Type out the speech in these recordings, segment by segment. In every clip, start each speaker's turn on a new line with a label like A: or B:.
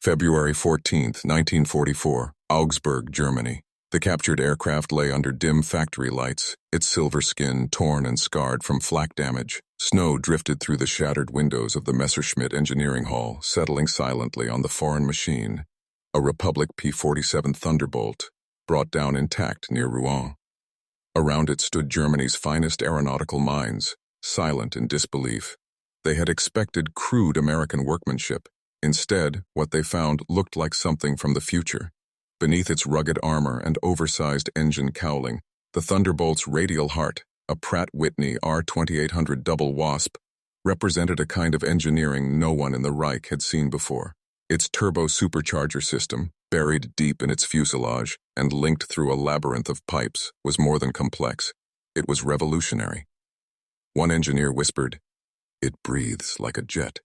A: February 14, 1944, Augsburg, Germany. The captured aircraft lay under dim factory lights, its silver skin torn and scarred from flak damage. Snow drifted through the shattered windows of the Messerschmitt engineering hall, settling silently on the foreign machine, a Republic P-47 Thunderbolt, brought down intact near Rouen. Around it stood Germany's finest aeronautical minds, silent in disbelief. They had expected crude American workmanship. Instead, what they found looked like something from the future. Beneath its rugged armor and oversized engine cowling, the Thunderbolt's radial heart, a Pratt Whitney R2800 double wasp, represented a kind of engineering no one in the Reich had seen before. Its turbo supercharger system, buried deep in its fuselage and linked through a labyrinth of pipes, was more than complex. It was revolutionary. One engineer whispered, "It breathes like a jet."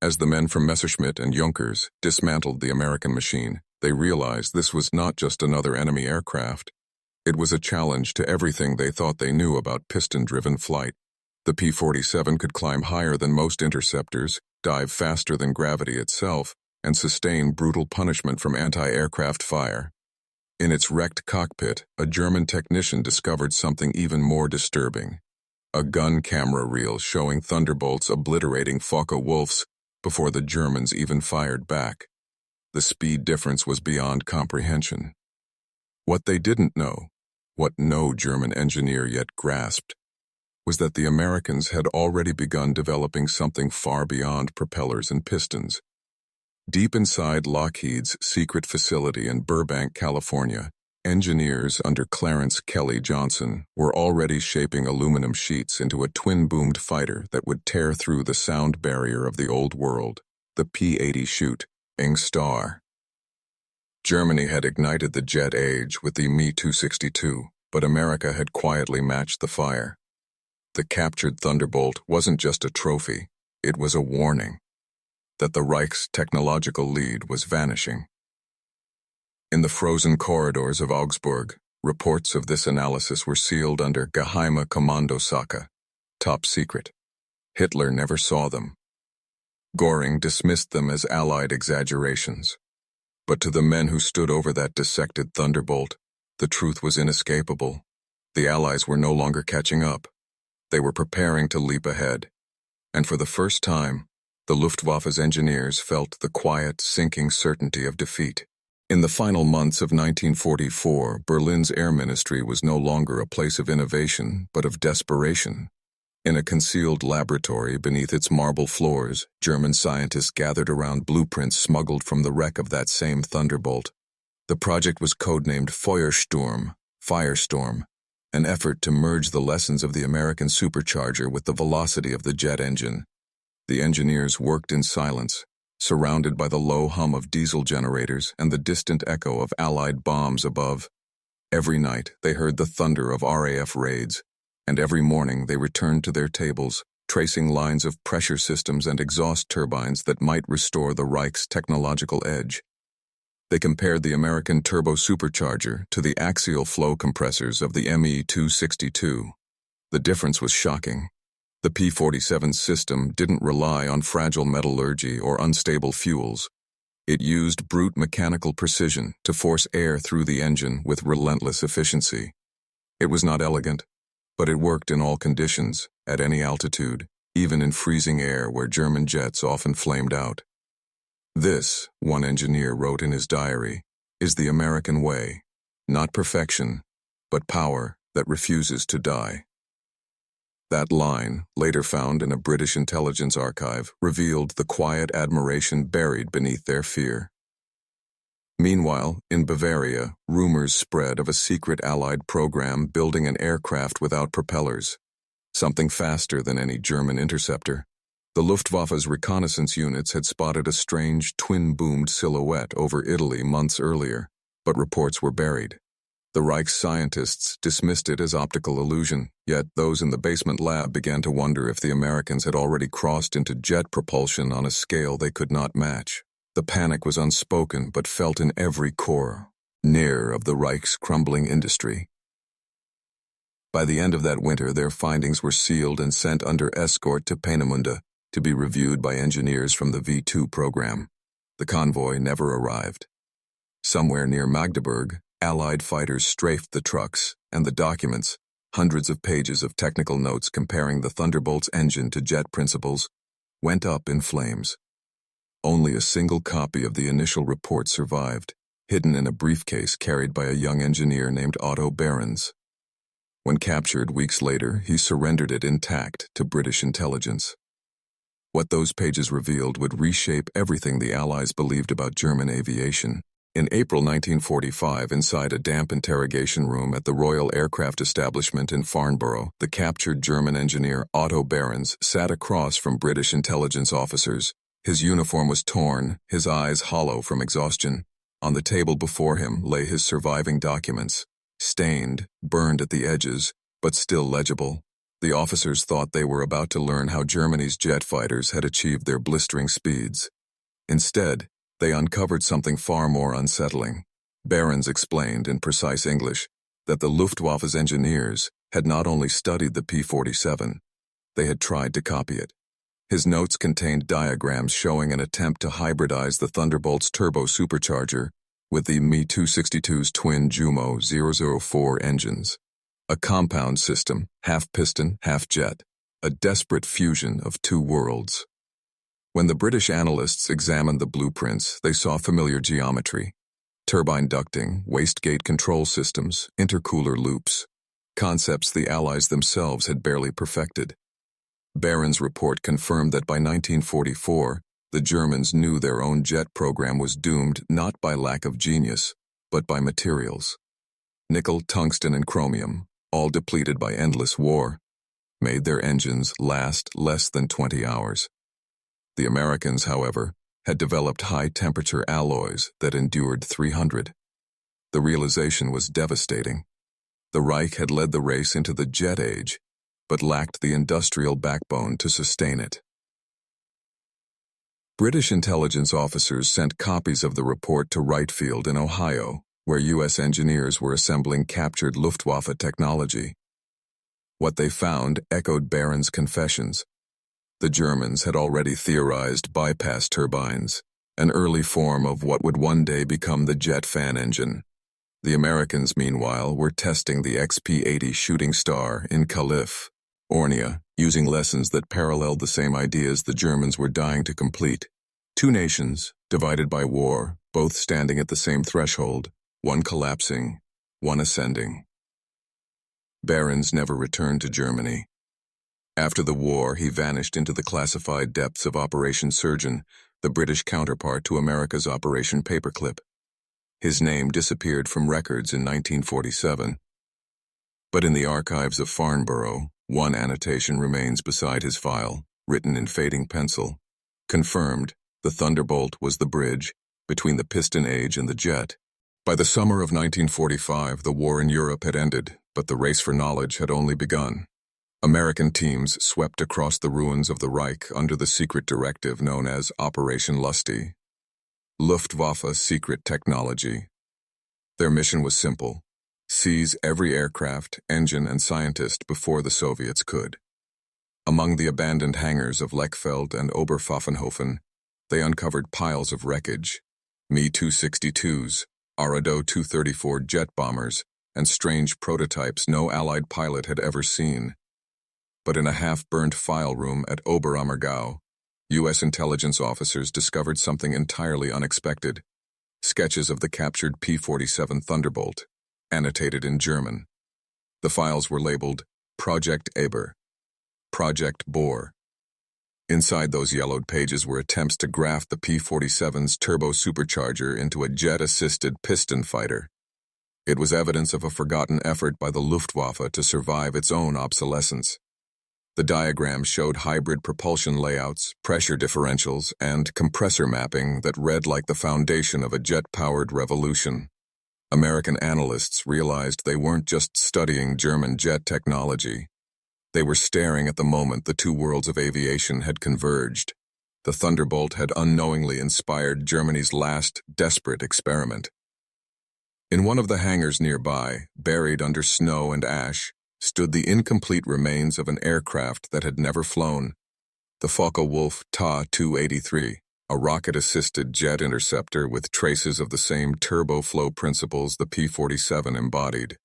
A: As the men from Messerschmitt and Junkers dismantled the American machine, they realized this was not just another enemy aircraft. It was a challenge to everything they thought they knew about piston-driven flight. The P-47 could climb higher than most interceptors, dive faster than gravity itself, and sustain brutal punishment from anti-aircraft fire. In its wrecked cockpit, a German technician discovered something even more disturbing. A gun camera reel showing Thunderbolts obliterating Focke-Wulfs before the Germans even fired back. The speed difference was beyond comprehension. What they didn't know, what no German engineer yet grasped, was that the Americans had already begun developing something far beyond propellers and pistons. Deep inside Lockheed's secret facility in Burbank, California, engineers under Clarence Kelly Johnson were already shaping aluminum sheets into a twin-boomed fighter that would tear through the sound barrier of the old world, the P-80 Shoot, Ing Star. Germany had ignited the jet age with the Me-262, but America had quietly matched the fire. The captured Thunderbolt wasn't just a trophy, it was a warning that the Reich's technological lead was vanishing. In the frozen corridors of Augsburg, reports of this analysis were sealed under Geheime Kommandosache, top secret. Hitler never saw them. Göring dismissed them as Allied exaggerations. But to the men who stood over that dissected Thunderbolt, the truth was inescapable. The Allies were no longer catching up. They were preparing to leap ahead. And for the first time, the Luftwaffe's engineers felt the quiet, sinking certainty of defeat. In the final months of 1944, Berlin's Air Ministry was no longer a place of innovation, but of desperation. In a concealed laboratory beneath its marble floors, German scientists gathered around blueprints smuggled from the wreck of that same Thunderbolt. The project was codenamed Feuersturm, Firestorm, an effort to merge the lessons of the American supercharger with the velocity of the jet engine. The engineers worked in silence, surrounded by the low hum of diesel generators and the distant echo of Allied bombs above. Every night they heard the thunder of RAF raids, and every morning they returned to their tables, tracing lines of pressure systems and exhaust turbines that might restore the Reich's technological edge. They compared the American turbo supercharger to the axial flow compressors of the Me-262. The difference was shocking. The P-47 system didn't rely on fragile metallurgy or unstable fuels. It used brute mechanical precision to force air through the engine with relentless efficiency. It was not elegant, but it worked in all conditions, at any altitude, even in freezing air where German jets often flamed out. This, one engineer wrote in his diary, is the American way, not perfection, but power that refuses to die. That line, later found in a British intelligence archive, revealed the quiet admiration buried beneath their fear. Meanwhile, in Bavaria, rumors spread of a secret Allied program building an aircraft without propellers, something faster than any German interceptor. The Luftwaffe's reconnaissance units had spotted a strange twin-boomed silhouette over Italy months earlier, but reports were buried. The Reich's scientists dismissed it as optical illusion, yet those in the basement lab began to wonder if the Americans had already crossed into jet propulsion on a scale they could not match. The panic was unspoken but felt in every core, near of the Reich's crumbling industry. By the end of that winter, their findings were sealed and sent under escort to Peenemünde to be reviewed by engineers from the V2 program. The convoy never arrived. Somewhere near Magdeburg, Allied fighters strafed the trucks, and the documents, hundreds of pages of technical notes comparing the Thunderbolt's engine to jet principles, went up in flames. Only a single copy of the initial report survived, hidden in a briefcase carried by a young engineer named Otto Behrens. When captured weeks later, he surrendered it intact to British intelligence. What those pages revealed would reshape everything the Allies believed about German aviation. In April 1945, inside a damp interrogation room at the Royal Aircraft Establishment in Farnborough, the captured German engineer Otto Behrens sat across from British intelligence officers. His uniform was torn, his eyes hollow from exhaustion. On the table before him lay his surviving documents, stained, burned at the edges, but still legible. The officers thought they were about to learn how Germany's jet fighters had achieved their blistering speeds. Instead, they uncovered something far more unsettling. Behrens explained in precise English that the Luftwaffe's engineers had not only studied the P-47, they had tried to copy it. His notes contained diagrams showing an attempt to hybridize the Thunderbolt's turbo supercharger with the Me-262's twin Jumo 004 engines. A compound system, half piston, half jet, a desperate fusion of two worlds. When the British analysts examined the blueprints, they saw familiar geometry: turbine ducting, wastegate control systems, intercooler loops, concepts the Allies themselves had barely perfected. Behrens' report confirmed that by 1944, the Germans knew their own jet program was doomed not by lack of genius, but by materials. Nickel, tungsten, and chromium, all depleted by endless war, made their engines last less than 20 hours. The Americans, however, had developed high-temperature alloys that endured 300. The realization was devastating. The Reich had led the race into the jet age, but lacked the industrial backbone to sustain it. British intelligence officers sent copies of the report to Wright Field in Ohio, where U.S. engineers were assembling captured Luftwaffe technology. What they found echoed Behrens' confessions. The Germans had already theorized bypass turbines, an early form of what would one day become the jet fan engine. The Americans, meanwhile, were testing the XP-80 Shooting Star in Calif, Ornia, using lessons that paralleled the same ideas the Germans were dying to complete. Two nations, divided by war, both standing at the same threshold, one collapsing, one ascending. Behrens never returned to Germany. After the war, he vanished into the classified depths of Operation Surgeon, the British counterpart to America's Operation Paperclip. His name disappeared from records in 1947. But in the archives of Farnborough, one annotation remains beside his file, written in fading pencil. Confirmed, the Thunderbolt was the bridge between the piston age and the jet. By the summer of 1945, the war in Europe had ended, but the race for knowledge had only begun. American teams swept across the ruins of the Reich under the secret directive known as Operation Lusty. Luftwaffe secret technology. Their mission was simple: seize every aircraft, engine, and scientist before the Soviets could. Among the abandoned hangars of Lechfeld and Oberpfaffenhofen, they uncovered piles of wreckage: Me-262s, Arado 234 jet bombers, and strange prototypes no Allied pilot had ever seen. But in a half-burned file room at Oberammergau, U.S. intelligence officers discovered something entirely unexpected: sketches of the captured P-47 Thunderbolt, annotated in German. The files were labeled Project Eber, Project Bohr. Inside those yellowed pages were attempts to graft the P-47's turbo supercharger into a jet-assisted piston fighter. It was evidence of a forgotten effort by the Luftwaffe to survive its own obsolescence. The diagrams showed hybrid propulsion layouts, pressure differentials, and compressor mapping that read like the foundation of a jet-powered revolution. American analysts realized they weren't just studying German jet technology. They were staring at the moment the two worlds of aviation had converged. The Thunderbolt had unknowingly inspired Germany's last, desperate experiment. In one of the hangars nearby, buried under snow and ash, stood the incomplete remains of an aircraft that had never flown, the Focke-Wulf Ta-283, a rocket-assisted jet interceptor with traces of the same turbo-flow principles the P-47 embodied.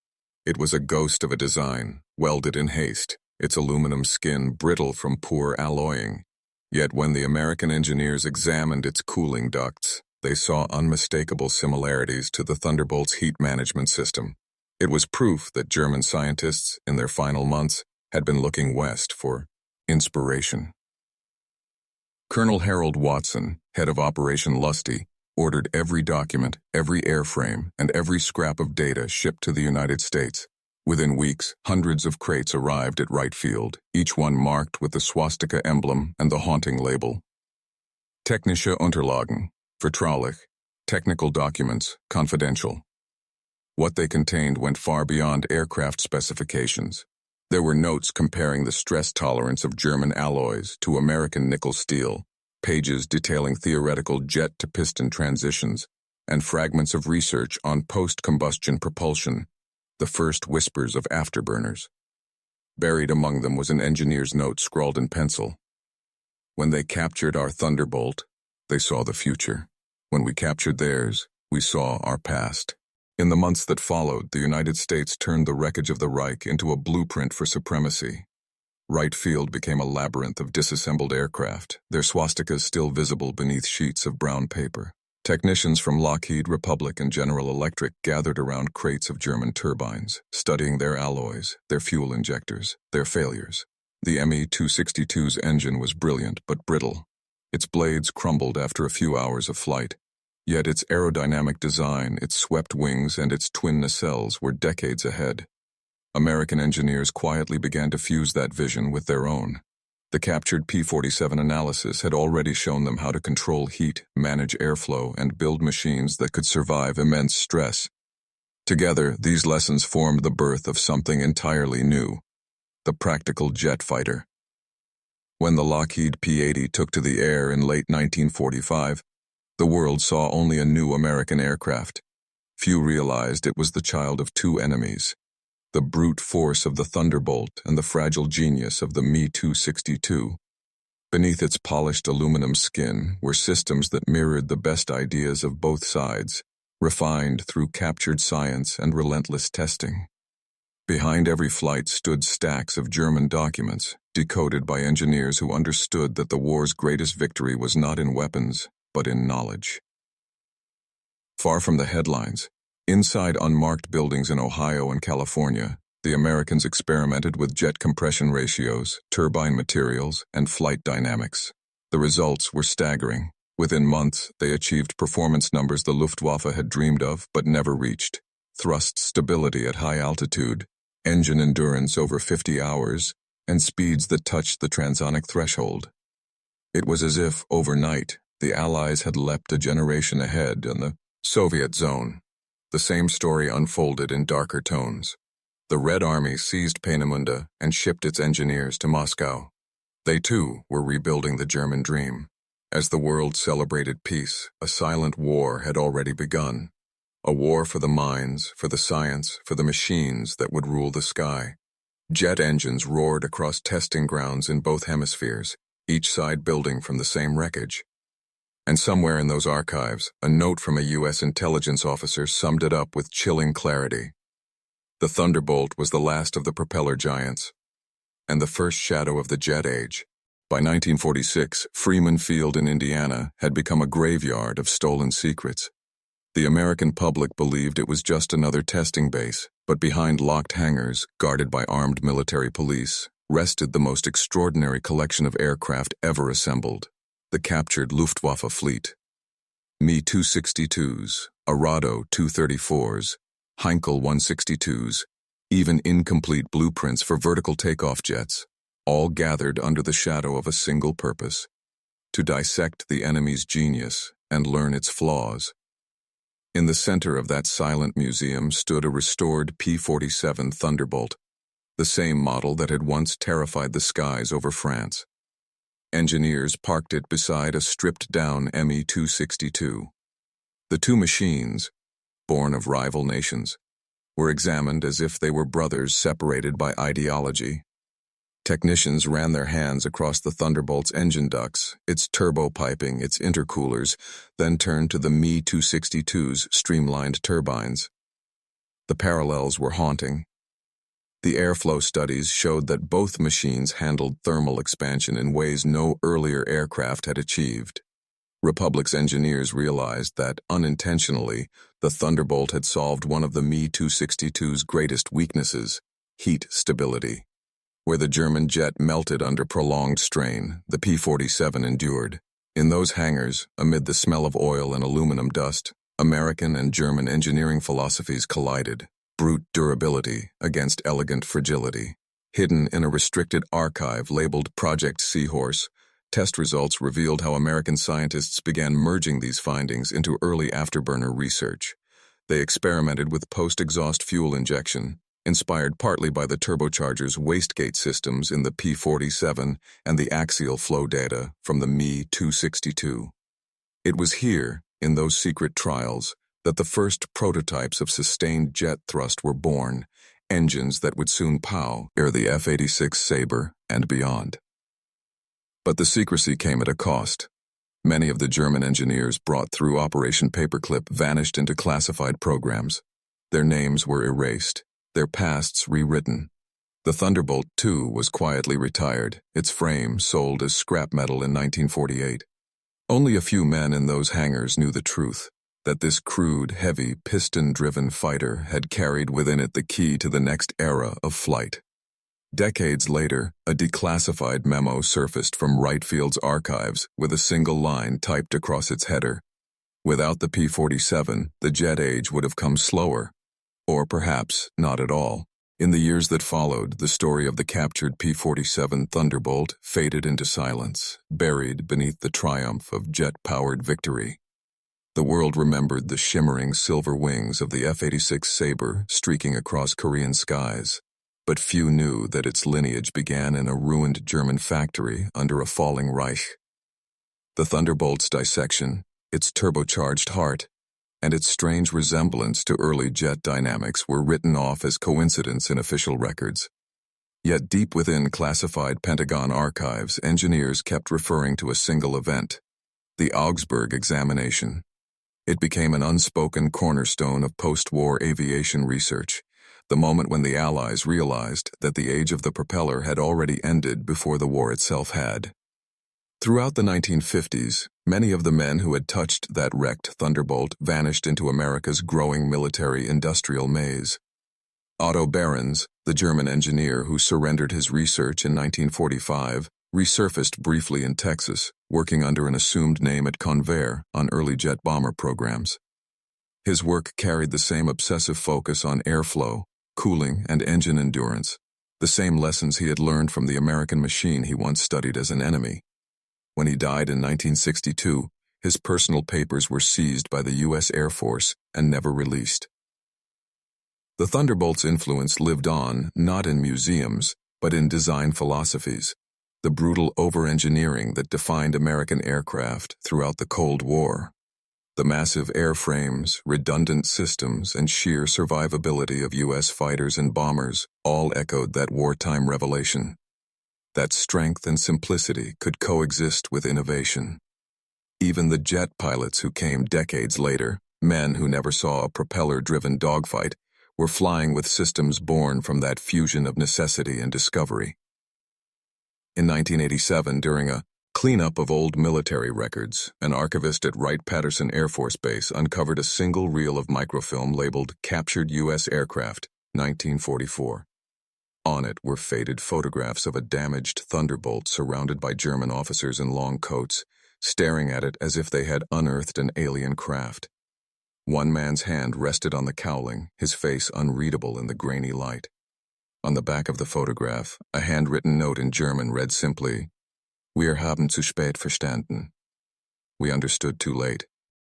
A: It was a ghost of a design, welded in haste, its aluminum skin brittle from poor alloying. Yet when the American engineers examined its cooling ducts, they saw unmistakable similarities to the Thunderbolt's heat management system. It was proof that German scientists, in their final months, had been looking west for inspiration. Colonel Harold Watson, head of Operation Lusty, ordered every document, every airframe, and every scrap of data shipped to the United States. Within weeks, hundreds of crates arrived at Wright Field, each one marked with the swastika emblem and the haunting label. Technische Unterlagen, vertraulich, technical documents, confidential. What they contained went far beyond aircraft specifications. There were notes comparing the stress tolerance of German alloys to American nickel steel, pages detailing theoretical jet-to-piston transitions, and fragments of research on post-combustion propulsion, the first whispers of afterburners. Buried among them was an engineer's note scrawled in pencil. When they captured our Thunderbolt, they saw the future. When we captured theirs, we saw our past. In the months that followed, the United States turned the wreckage of the Reich into a blueprint for supremacy. Wright Field became a labyrinth of disassembled aircraft, their swastikas still visible beneath sheets of brown paper. Technicians from Lockheed, Republic, and General Electric gathered around crates of German turbines, studying their alloys, their fuel injectors, their failures. The Me-262's engine was brilliant but brittle. Its blades crumbled after a few hours of flight. Yet its aerodynamic design, its swept wings, and its twin nacelles were decades ahead. American engineers quietly began to fuse that vision with their own. The captured P-47 analysis had already shown them how to control heat, manage airflow, and build machines that could survive immense stress. Together, these lessons formed the birth of something entirely new: the practical jet fighter. When the Lockheed P-80 took to the air in late 1945, the world saw only a new American aircraft. Few realized it was the child of two enemies: the brute force of the Thunderbolt and the fragile genius of the Me-262. Beneath its polished aluminum skin were systems that mirrored the best ideas of both sides, refined through captured science and relentless testing. Behind every flight stood stacks of German documents, decoded by engineers who understood that the war's greatest victory was not in weapons, but in knowledge. Far from the headlines, inside unmarked buildings in Ohio and California, the Americans experimented with jet compression ratios, turbine materials, and flight dynamics. The results were staggering. Within months, they achieved performance numbers the Luftwaffe had dreamed of but never reached: thrust stability at high altitude, engine endurance over 50 hours, and speeds that touched the transonic threshold. It was as if, overnight, the Allies had leapt a generation ahead in the Soviet zone. The same story unfolded in darker tones. The Red Army seized Peenemünde and shipped its engineers to Moscow. They, too, were rebuilding the German dream. As the world celebrated peace, a silent war had already begun. A war for the minds, for the science, for the machines that would rule the sky. Jet engines roared across testing grounds in both hemispheres, each side building from the same wreckage. And somewhere in those archives, a note from a U.S. intelligence officer summed it up with chilling clarity. The Thunderbolt was the last of the propeller giants, and the first shadow of the jet age. By 1946, Freeman Field in Indiana had become a graveyard of stolen secrets. The American public believed it was just another testing base, but behind locked hangars, guarded by armed military police, rested the most extraordinary collection of aircraft ever assembled: the captured Luftwaffe fleet. Me-262s, Arado 234s, Heinkel 162s, even incomplete blueprints for vertical takeoff jets, all gathered under the shadow of a single purpose: to dissect the enemy's genius and learn its flaws. In the center of that silent museum stood a restored P-47 Thunderbolt, the same model that had once terrified the skies over France. Engineers parked it beside a stripped-down Me-262. The two machines, born of rival nations, were examined as if they were brothers separated by ideology. Technicians ran their hands across the Thunderbolt's engine ducts, its turbo piping, its intercoolers, then turned to the Me-262's streamlined turbines. The parallels were haunting. The airflow studies showed that both machines handled thermal expansion in ways no earlier aircraft had achieved. Republic's engineers realized that, unintentionally, the Thunderbolt had solved one of the Me-262's greatest weaknesses: heat stability. Where the German jet melted under prolonged strain, the P-47 endured. In those hangars, amid the smell of oil and aluminum dust, American and German engineering philosophies collided. Brute durability against elegant fragility. Hidden in a restricted archive labeled Project Seahorse, test results revealed how American scientists began merging these findings into early afterburner research. They experimented with post-exhaust fuel injection, inspired partly by the turbocharger's wastegate systems in the P-47 and the axial flow data from the Me-262. It was here, in those secret trials, that the first prototypes of sustained jet thrust were born, engines that would soon power the F-86 Sabre and beyond. But the secrecy came at a cost. Many of the German engineers brought through Operation Paperclip vanished into classified programs. Their names were erased, their pasts rewritten. The Thunderbolt, too, was quietly retired, its frame sold as scrap metal in 1948. Only a few men in those hangars knew the truth, that this crude, heavy, piston-driven fighter had carried within it the key to the next era of flight. Decades later, a declassified memo surfaced from Wright Field's archives with a single line typed across its header. Without the P-47, the jet age would have come slower, or perhaps not at all. In the years that followed, the story of the captured P-47 Thunderbolt faded into silence, buried beneath the triumph of jet-powered victory. The world remembered the shimmering silver wings of the F-86 Sabre streaking across Korean skies, but few knew that its lineage began in a ruined German factory under a falling Reich. The Thunderbolt's dissection, its turbocharged heart, and its strange resemblance to early jet dynamics were written off as coincidence in official records. Yet deep within classified Pentagon archives, engineers kept referring to a single event: the Augsburg examination. It became an unspoken cornerstone of post-war aviation research, the moment when the Allies realized that the age of the propeller had already ended before the war itself had. Throughout the 1950s, many of the men who had touched that wrecked Thunderbolt vanished into America's growing military-industrial maze. Otto Behrens, the German engineer who surrendered his research in 1945, resurfaced briefly in Texas, working under an assumed name at Convair on early jet bomber programs. His work carried the same obsessive focus on airflow, cooling, and engine endurance, the same lessons he had learned from the American machine he once studied as an enemy. When he died in 1962, his personal papers were seized by the U.S. Air Force and never released. The Thunderbolt's influence lived on, not in museums, but in design philosophies, the brutal over-engineering that defined American aircraft throughout the Cold War. The massive airframes, redundant systems, and sheer survivability of U.S. fighters and bombers all echoed that wartime revelation. That strength and simplicity could coexist with innovation. Even the jet pilots who came decades later, men who never saw a propeller-driven dogfight, were flying with systems born from that fusion of necessity and discovery. In 1987, during a cleanup of old military records, an archivist at Wright-Patterson Air Force Base uncovered a single reel of microfilm labeled Captured U.S. Aircraft, 1944. On it were faded photographs of a damaged Thunderbolt surrounded by German officers in long coats, staring at it as if they had unearthed an alien craft. One man's hand rested on the cowling, his face unreadable in the grainy light. On the back of the photograph, a handwritten note in German read simply, "Wir haben zu spät verstanden." We understood too late.